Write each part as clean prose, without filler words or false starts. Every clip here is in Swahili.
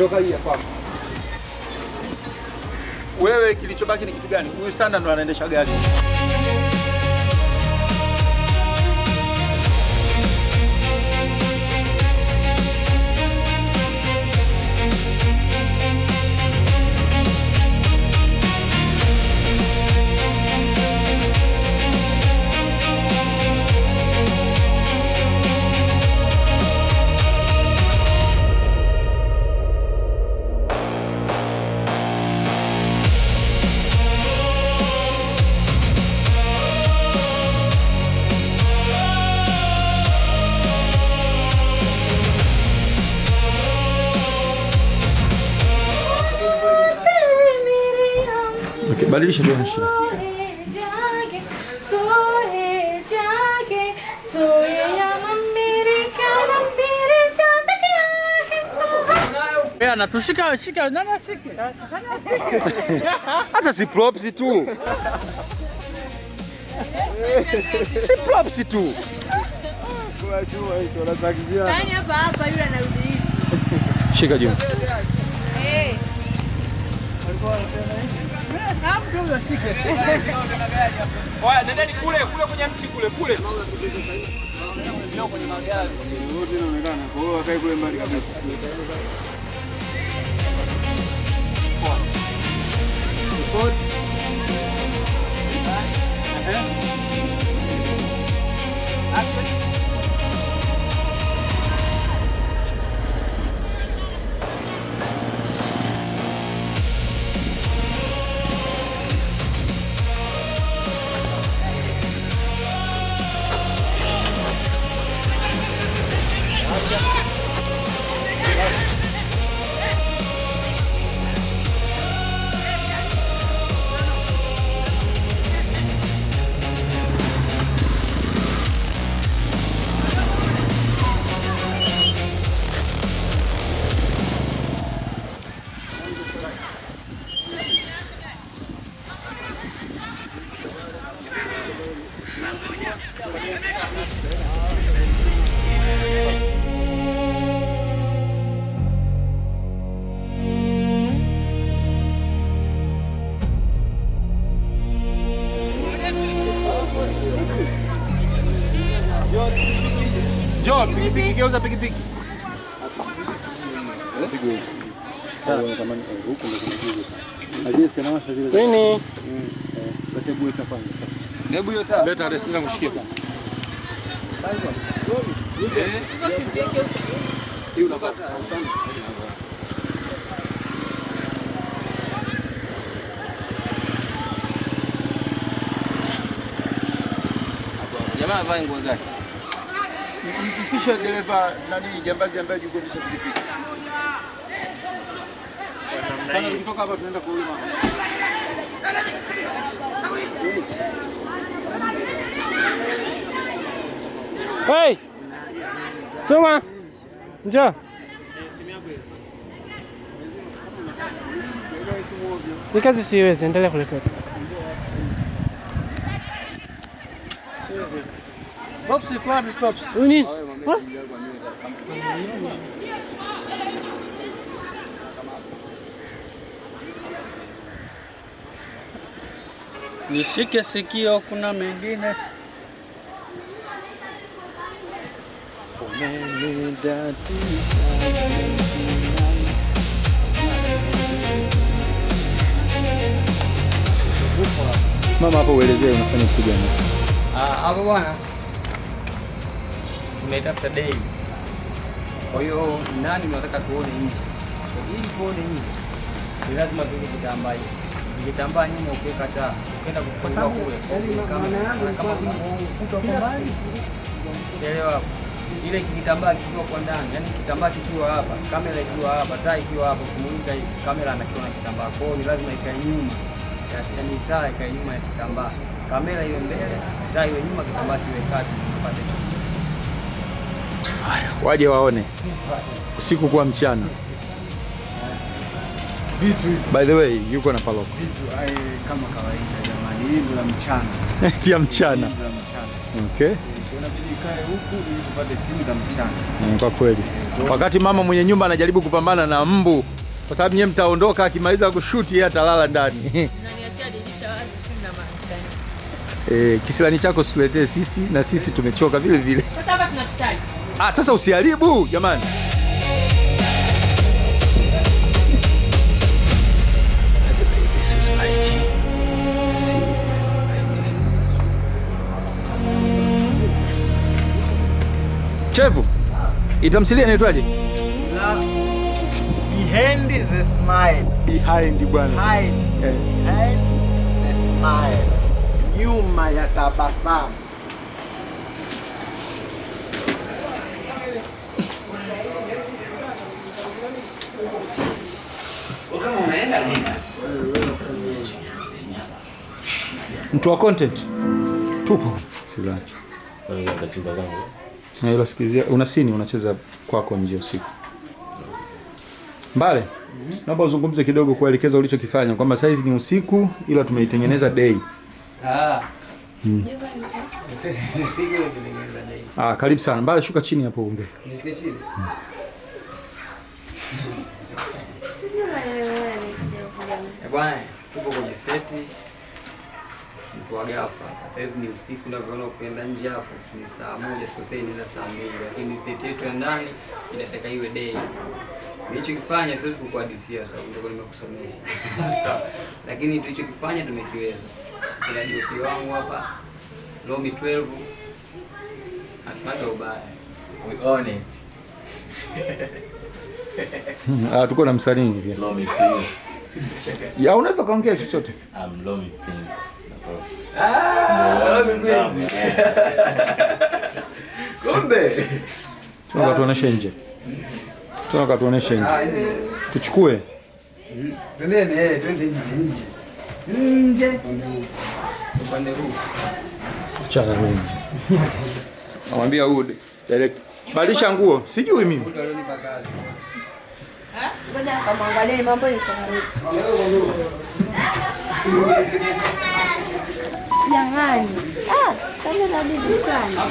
Ndoka hii hapa. Wewe kilichobaki ni kitu gani? Huyu Sanda ndo anaendesha gari. Badilisha tu shida. Anatushika shika nani ashike? Hata si props tu. Si props tu. Kwa jua hizo unazakizia. Nani hapa yule anarudi hivi. Shika juu. Eh. Oya, nendeni kule kwenye mti kule. Leo kwenye magari. Wote inaonekana. Kwa hiyo wakae kule mbali kabisa. Jo, pikipiki geuza pikipiki. Nini? Basi hebu weka kwanza sasa. Hebu hiyo taa. Leta resina kushikia kwanza. Hiyo unapata sana. Jamaa vaa nguo zake. Mpisha dereva nani jambazi ambaye yuko ndani ya pikipiki. Sasa tukitoka hapa tunaenda kwa yule mama. Hey! Soma. Njoo. Ni kazi siwezi, endelea kurekodi. Pops kwa Pops. Nini? Nishike sikio, kuna mengine. Simama hapo uelezee unafanya kitu gani? Hapo bwana, tumetafuta dei. Kwa hiyo nani tunataka tuone nje. Ili tuone nje, ni lazima tuwe kitambaa hiki. Kitambaa nyuma ukiweka taa, ukienda kufungua kule. Kama ukuta uko mbali. Elewa. Ile kitambaa kikiwa kwa ndani, yani kitambaa kikiwa hapa, kamera ikiwa hapa, taa ikiwa hapa, kumuinga hivi, kamera anakiona kitambaa. Kwa hiyo ni lazima ikae nyuma. Yaani taa ikae nyuma ya kitambaa. Kamera iwe mbele, taa iwe nyuma, kitambaa kiwe kati, tupate hicho. Haya, waje waone. Usiku kwa mchana. Vitu by the way, yuko na Paloko. Vitu kama kawaida jamani, hii ndio mchana. Tia mchana. Ndio mchana. Okay. inabidi kae huku ili tupate simu za mchana. Kwa kweli. Wakati mama mwenye nyumba anajaribu kupambana na mbu, kwa sababu nyie mtaondoka, akimaliza kushuti yeye atalala ndani. Unaniachia dirisha wazi, sina maana. Kisilani chako situletee sisi, na sisi tumechoka vile vile. Sasa hapa tunakitaji. Sasa usiharibu jamani. Chevu, itamsilia inaitwaje? Behind the smile. Behind bwana. Behind the smile. Nyuma ya tabasamu. Kama unaenda nenda. Mtu wa content. Tupo. Sidhani. Na hilo sikizia, unasini unacheza kwako nje usiku. Mbale, naomba uzungumze kidogo kuelekeza ulichokifanya kwamba saizi ni usiku ila tumeitengeneza day. Karibu sana. Mbale, shuka chini hapo unge. Nisikie chini. Bwana, tupo kwenye seti. Mtu wa gafa. Sasa ni usiku na unaona ukienda nje hapo ni saa 1 sikosei ni saa 2, lakini seti yetu ya ndani inataka iwe day. Nilichokifanya siwezi kukuhadisia sababu ndio nimekusomesha. Lakini tulichokifanya tumekiweza. Kila dio wangu hapa Lomi 12 hatunaga ubaya. We own it. Tuko na msanii pia. Lomi Prince. Ya unaweza kaongea chochote? I'm Lomi Prince. Lomi Prince. Kumbe. Tunataka tuoneshe nje. Tunataka tuoneshe nje. Tuchukue. Twende nje. Nje. Upande huu. Chana mimi. Namwambia huyu direct. Badilisha nguo. Sijui mimi. Mtu alionipa kazi. Ngoja kamwangalie mambo yako. Jamani. Kama na bibi sana.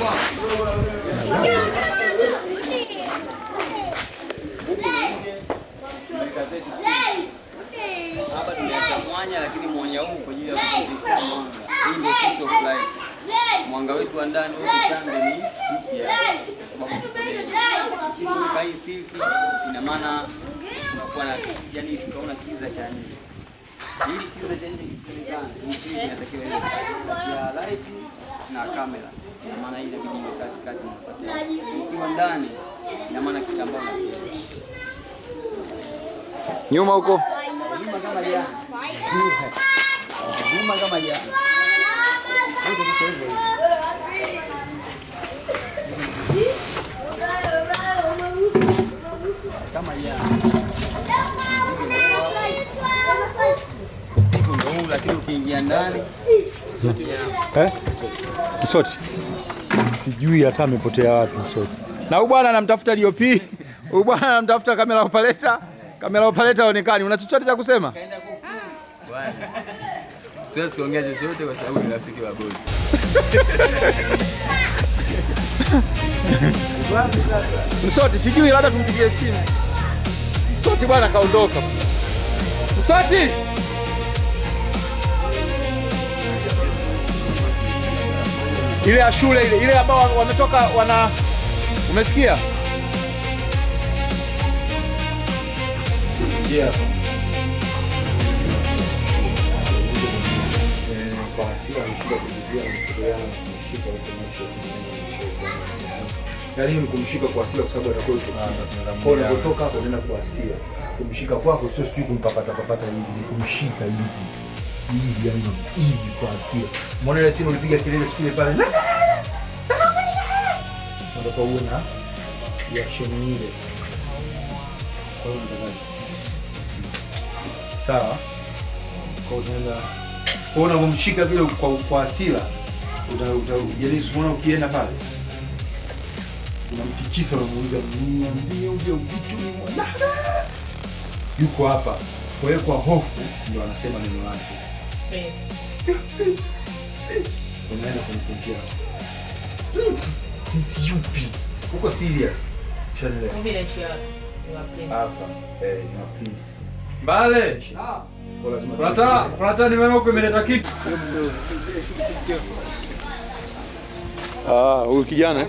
Hapa tumeacha mwanya lakini mwanya huu kwa ajili ya kupumzika mwanga. Hii ndio source of light. Mwanga wetu wa ndani huko chanzo ni hiki kwa sababu kwa hii silki ina maana tunakuwa na yani tunaona kiza cha nje. Ili kiza cha nje kisionekane, hii inatakiwa iwe ya light na kamera. Ina maana ile inabidi katikati unapatia. Ukiwa ndani ina maana kitambaa na kiza. Nyuma huko. Nyuma kama jana. Nyuma kama jana. Kama jana. Usiku ndio huu lakini ukiingia ndani sote jana. Sote. Sijui hata amepotea wapi sote. Na huyu bwana anamtafuta DOP. Huyu bwana anamtafuta kamera operator. Kamera operator haonekani. Una chochote cha kusema? Bwana. Siwezi kuongea chochote kwa sababu ni rafiki wa boss. Msoti sijui labda tumpigie simu. Msoti bwana kaondoka. Msoti! Ile ya shule ile ambao wametoka umesikia? Yeah. Kwa hasira mshika kujibia mfuko yangu mshika yaani ni kumshika kwa hasira kwa sababu atakuwa kwa unapotoka hapo unaenda kwa hasira. Kumshika kwako sio sijui kumpapata hivi, ni kumshika hivi yani hivi kwa hasira. Mbona ile simu ulipiga kelele sikile pale? Ndio uwe na reaction ile. Kwa hiyo ndio sawa. Kwa unaenda kuona kumshika vile kwa hasira yaani usimuona ukienda pale unamtikisa unamuuliza niambie uje uzito ni mwana yuko hapa. Kwa hiyo kwa hofu ndio anasema neno lake please unaenda kumpigia please Prince yupi? Uko serious? Shanaelewa. Vile chia. Hapa ni Prince. Mbale. Unataka nimeona huko imeleta kitu. Huyu kijana.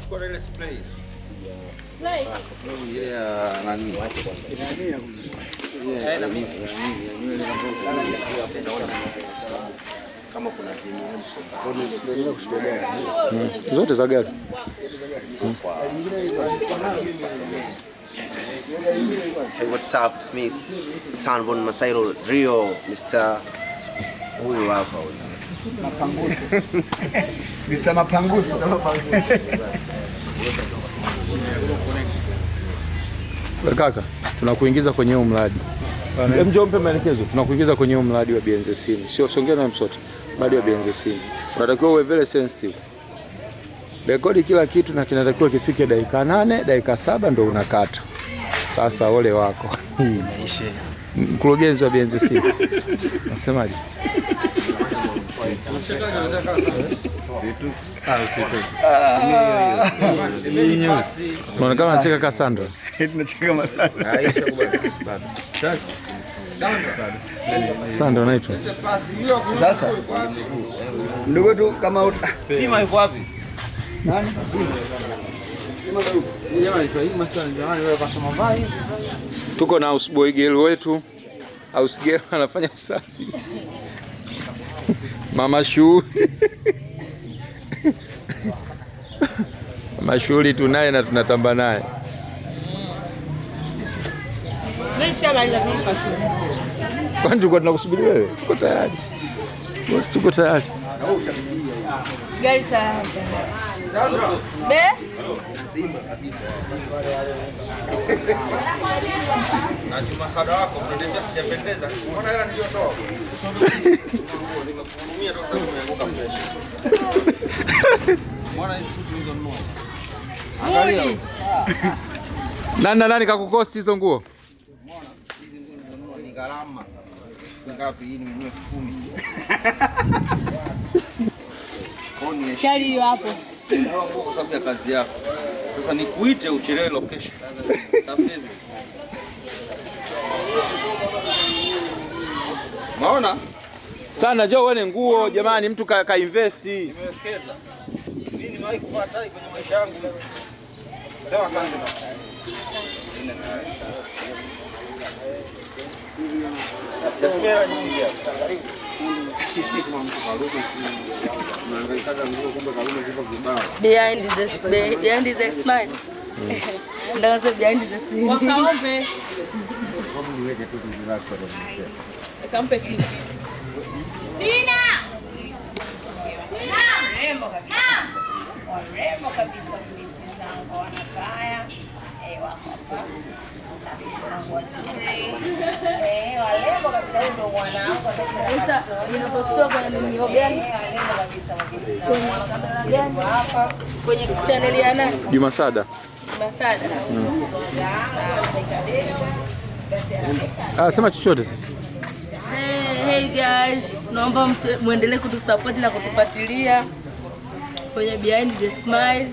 Chukua ile spray. Spray. Yeah, nani? Kama kuna Zote za gari. Hey, what's up? It's me, Sanborn Masairo Rio, Mr. Huyu hapa huyu. Mapanguso. Mr. Mapanguso. Kaka, tunakuingiza kwenye huu mradi. Njoo mpe maelekezo. Tunakuingiza kwenye huu mradi wa BNZC. Sio songea na msoto. Mradi wa BNZC. Unatakiwa uwe very sensitive. Rekodi kila kitu na kinatakiwa kifike dakika 8, dakika 7 ndio unakata. Sasa ole wako. Mkurugenzi wa BNZC. Unasemaje? Unaonekana unacheka Cassandra. Tunacheka masana. Sandra unaitwa. Sasa ndugu tu kama Pima yuko wapi? nani? Tuko na houseboy girl wetu. House girl anafanya usafi. Mama shughuli. Mama shughuli tunaye na tunatamba naye. Nimeshamaliza kumpa shule. Kwani tulikuwa tunakusubiri wewe? Tuko tayari. Boss tuko tayari. Gari tayari. Be? Na Jumasada wako mnaendea sijapendeza. Mbona hela ndio sawa? Nimekuhurumia tu sababu umeanguka pressure. Mbona hizo suti hizo nunua? Angalia. Nani kakukosti hizo nguo? Mbona hizi hizo nunua ni gharama. Ngapi hii nimenunua 10. Gari hiyo hapo. Kwa sababu ya kazi yako. Sasa nikuite uchelewe location. Tafadhali. Maona? Sana njoo uone nguo jamani, mtu ka invest. Nimewekeza. Mimi nimewahi kupata hii kwenye maisha yangu. Leo asante na. Sijatumia hela nyingi hapa. Behind the smile. Ndio behind the scene. Wakaombe. Akampe Tina. Tina! Warembo kabisa binti zangu wanafanya. Wako hapa. Zangu wazuri. Warembo kabisa ndio mwanangu atakwenda. Inapostoa kwenye nini gani? Warembo kabisa binti zangu wanakanda gani? Hapa kwenye channel ya nani? Jumasada. Jumasada. Sema chochote sasa. Hey guys, tunaomba muendelee kutusupport na kutufuatilia kwenye Behind the Smile.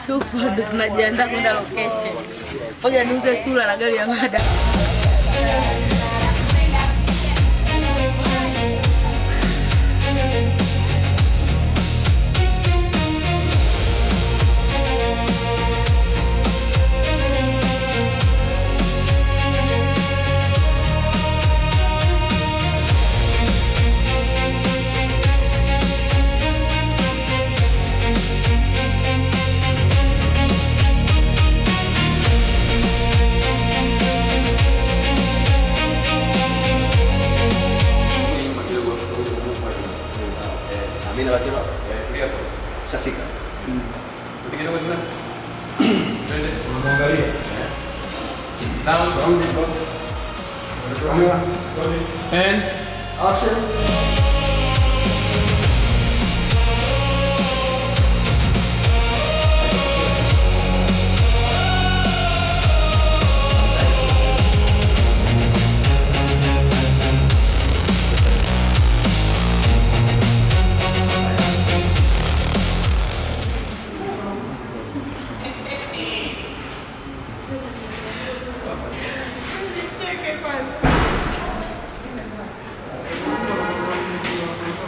Tupo tunajiandaa kwenda location. Ngoja niuze sura na gari ya mada. Shafika. And action.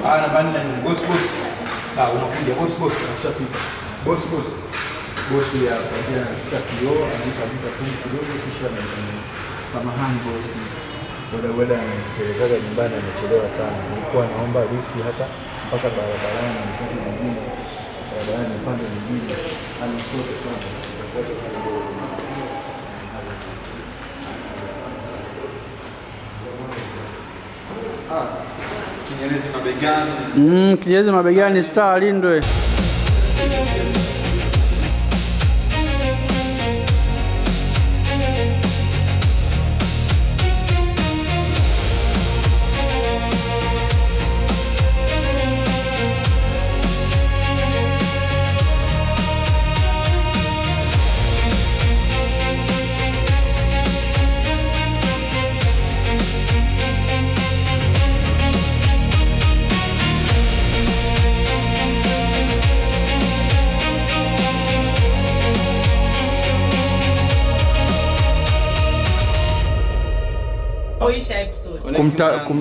namba 4 ni boss. Sawa, unakuja boss, unashafika. Boss. Boss ya ndio anashusha kioo, anaita pumzi kidogo kisha anasema samahani boss. Wala anaelezaga nyumbani amechelewa sana. Nilikuwa naomba lift hata mpaka barabarani nipande nyingine. Barabarani nipande nyingine. Anasote sana. Kinyerezi mabegani. Kinyerezi mabegani, Star Lindwe.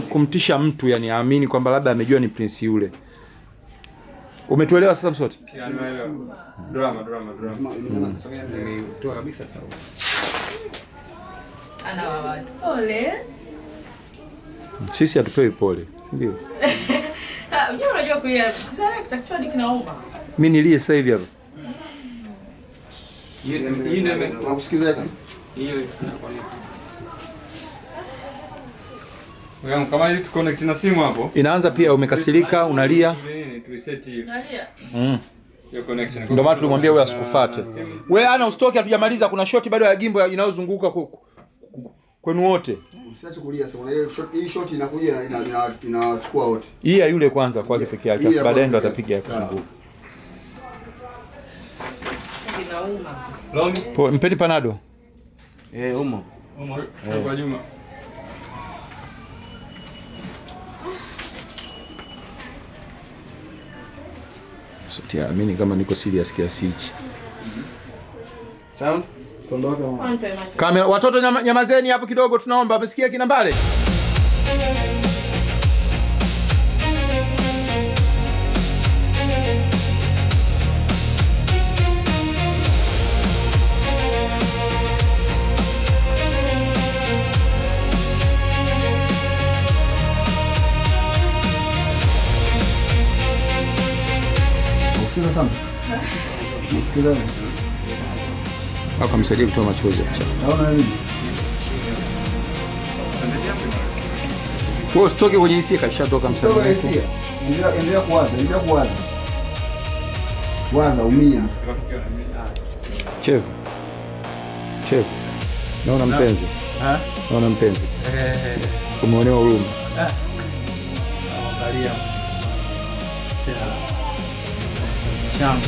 Kumtisha mtu yani aamini kwamba labda amejua ni prince yule. Umetuelewa sasa Msoti? Nimeelewa. Drama. Nimetoa kabisa sawa. Ana watu. Pole. Sisi hatupewi pole, ndio. Unajua unajua pia kitakuwa kinauma. Mimi nilie sasa hivi hapa. Hii ndio nakusikiza kaka. Hiyo inakuwa wewe kama ili tu connect na simu hapo. Inaanza pia umekasirika, unalia. Reset hiyo. Unalia? Hiyo connection. Ndio maana tulimwambia wewe asikufuate. Wewe ana usitoke, hatujamaliza, kuna shoti bado ya gimbo inayozunguka kwenu wote. Usiache kulia sasa. Hii shoti inakuja inachukua wote. Hii ya yule kwanza kwake peke yake, baadaye ndo atapiga ya kuzunguka. Inauma. Mpeni panado. Umo. Kwa Juma. Sotia, amini kama niko serious kiasi hichi. Sound? Kamera, watoto nyamazeni hapo kidogo tunaomba, umesikia kina Mbale? Usikiza sana. Usikiza. Akamsaidia kutoa machozi hapo. Naona nini? Wewe usitoke kwenye hisia, kashatoka msaidia. Endelea kuwaza. Waza umia. Chef. Naona mpenzi. Naona mpenzi. Umeonewa huruma. Angalia. Changu.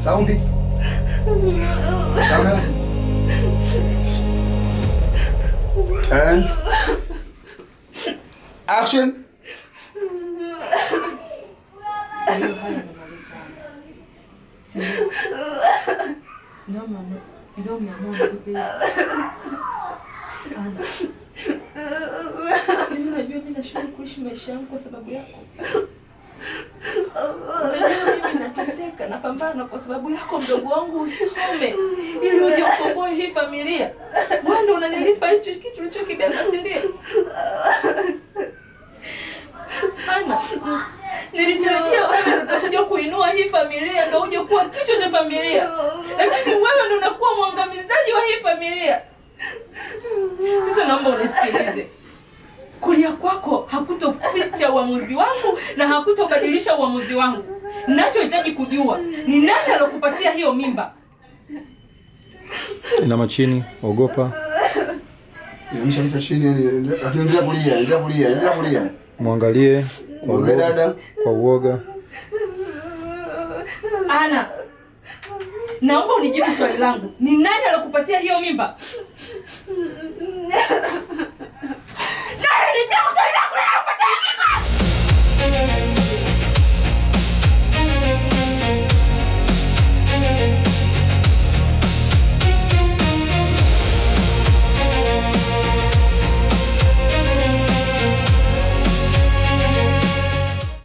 Sound. And action. Unajua mimi nashindwa kuishi maisha yangu kwa sababu yako. Unajua mimi nateseka, napambana kwa sababu yako mdogo wangu usome ili uje ukomboe hii familia. Wewe ndio unanilipa hicho kitu ulichokibeba, si ndio? Ana, nilitarajia wewe utakuja kuinua hii familia, ndio uje kuwa kichwa cha familia. Lakini wewe ndio unakuwa mwangamizaji wa hii familia. Sasa naomba unisikilize. Kulia kwako hakutoficha uamuzi wangu na hakutobadilisha uamuzi wangu. Ninachohitaji kujua ni nani alokupatia hiyo mimba. Inama chini, ogopa. Nimeshalita chini, lakini ndio kulia. Muangalie kwa uoga. Ana, naomba unijibu swali langu. Ni nani alokupatia hiyo mimba?